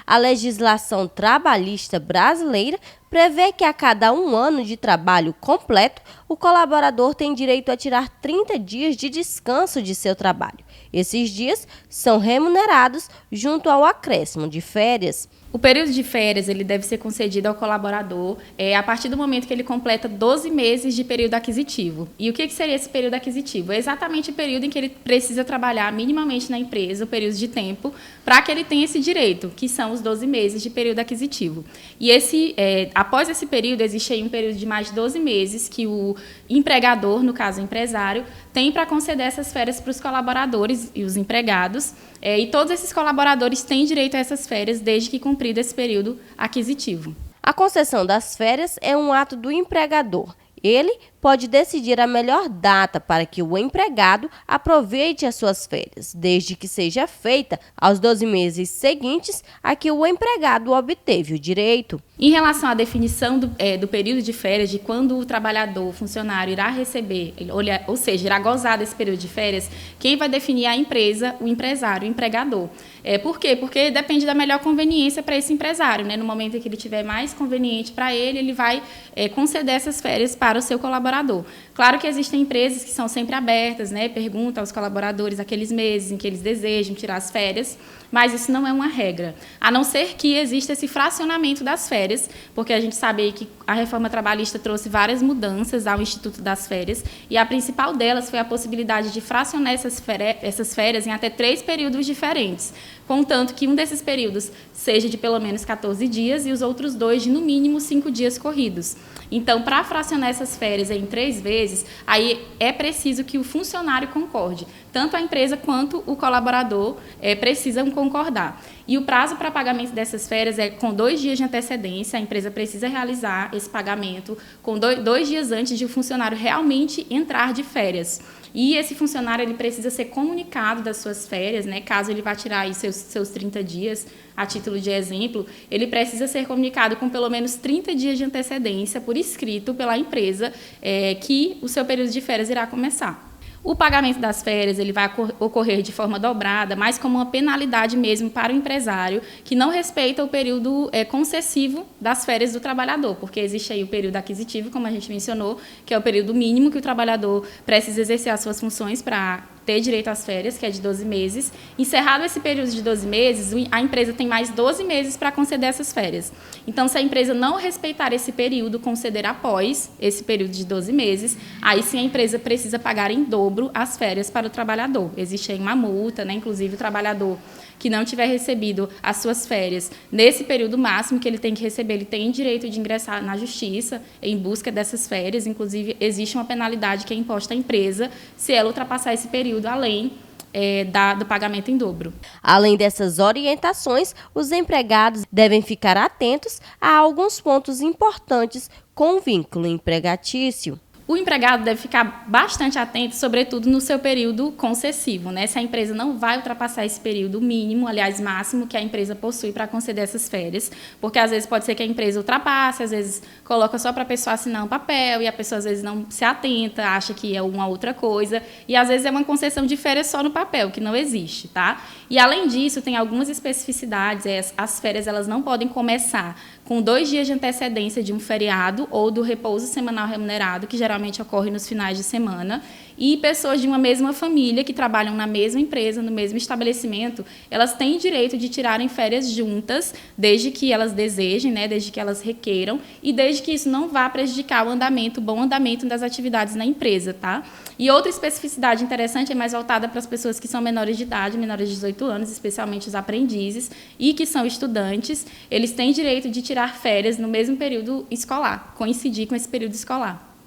A legislação trabalhista brasileira prevê que a cada 1 ano de trabalho completo, o colaborador tem direito a tirar 30 dias de descanso de seu trabalho. Esses dias são remunerados junto ao acréscimo de férias. O período de férias ele deve ser concedido ao colaborador a partir do momento que ele completa 12 meses de período aquisitivo. E o que seria esse período aquisitivo? É exatamente o período em que ele precisa trabalhar minimamente na empresa, o período de tempo, para que ele tenha esse direito, que são os 12 meses de período aquisitivo. E após esse período, existe aí um período de mais de 12 meses que o empregador, no caso o empresário, tem para conceder essas férias para os colaboradores e os empregados. E todos esses colaboradores têm direito a essas férias desde que cumprido esse período aquisitivo. A concessão das férias é um ato do empregador. Ele pode decidir a melhor data para que o empregado aproveite as suas férias, desde que seja feita aos 12 meses seguintes a que o empregado obteve o direito. Em relação à definição do período de férias, de quando o trabalhador, o funcionário, irá receber, ou seja, irá gozar desse período de férias, quem vai definir é a empresa, o empresário, o empregador. Por quê? Porque depende da melhor conveniência para esse empresário, né? No momento em que ele tiver mais conveniente para ele, ele vai conceder essas férias para o seu colaborador. Claro que existem empresas que são sempre abertas, né? Perguntam aos colaboradores aqueles meses em que eles desejam tirar as férias, mas isso não é uma regra, a não ser que exista esse fracionamento das férias, porque a gente sabe aí que a reforma trabalhista trouxe várias mudanças ao Instituto das Férias, e a principal delas foi a possibilidade de fracionar essas férias em até 3 períodos diferentes, contanto que um desses períodos seja de pelo menos 14 dias e os outros 2 de, no mínimo, 5 dias corridos. Então, para fracionar essas férias em 3 vezes, aí é preciso que o funcionário concorde. Tanto a empresa quanto o colaborador precisam concordar. E o prazo para pagamento dessas férias é com 2 dias de antecedência. A empresa precisa realizar esse pagamento com 2 dias antes de o funcionário realmente entrar de férias. E esse funcionário ele precisa ser comunicado das suas férias, né? Caso ele vá tirar aí seus 30 dias, a título de exemplo, ele precisa ser comunicado com pelo menos 30 dias de antecedência, por escrito, pela empresa, que o seu período de férias irá começar. O pagamento das férias ele vai ocorrer de forma dobrada, mas como uma penalidade mesmo para o empresário que não respeita o período concessivo das férias do trabalhador, porque existe aí o período aquisitivo, como a gente mencionou, que é o período mínimo que o trabalhador precisa exercer as suas funções para ter direito às férias, que é de 12 meses. Encerrado esse período de 12 meses, a empresa tem mais 12 meses para conceder essas férias. Então, se a empresa não respeitar esse período, conceder após esse período de 12 meses, aí sim a empresa precisa pagar em dobro as férias para o trabalhador. Existe aí uma multa, né? Inclusive o trabalhador que não tiver recebido as suas férias nesse período máximo que ele tem que receber, ele tem direito de ingressar na justiça em busca dessas férias. Inclusive, existe uma penalidade que é imposta à empresa se ela ultrapassar esse período além do pagamento em dobro. Além dessas orientações, os empregados devem ficar atentos a alguns pontos importantes com o vínculo empregatício. O empregado deve ficar bastante atento, sobretudo no seu período concessivo, né? Se a empresa não vai ultrapassar esse período mínimo, aliás, máximo, que a empresa possui para conceder essas férias, porque às vezes pode ser que a empresa ultrapasse, às vezes coloca só para a pessoa assinar um papel e a pessoa às vezes não se atenta, acha que é uma outra coisa, e às vezes é uma concessão de férias só no papel, que não existe, tá? E além disso, tem algumas especificidades, as férias elas não podem começar com 2 dias de antecedência de um feriado ou do repouso semanal remunerado, que geralmente ocorre nos finais de semana, e pessoas de uma mesma família que trabalham na mesma empresa, no mesmo estabelecimento, elas têm direito de tirarem férias juntas, desde que elas desejem, né, desde que elas requeiram, e desde que isso não vá prejudicar o bom andamento das atividades na empresa, tá? E outra especificidade interessante é mais voltada para as pessoas que são menores de idade, menores de 18 anos, especialmente os aprendizes, e que são estudantes, eles têm direito de tirar férias no mesmo período escolar, coincidir com esse período escolar.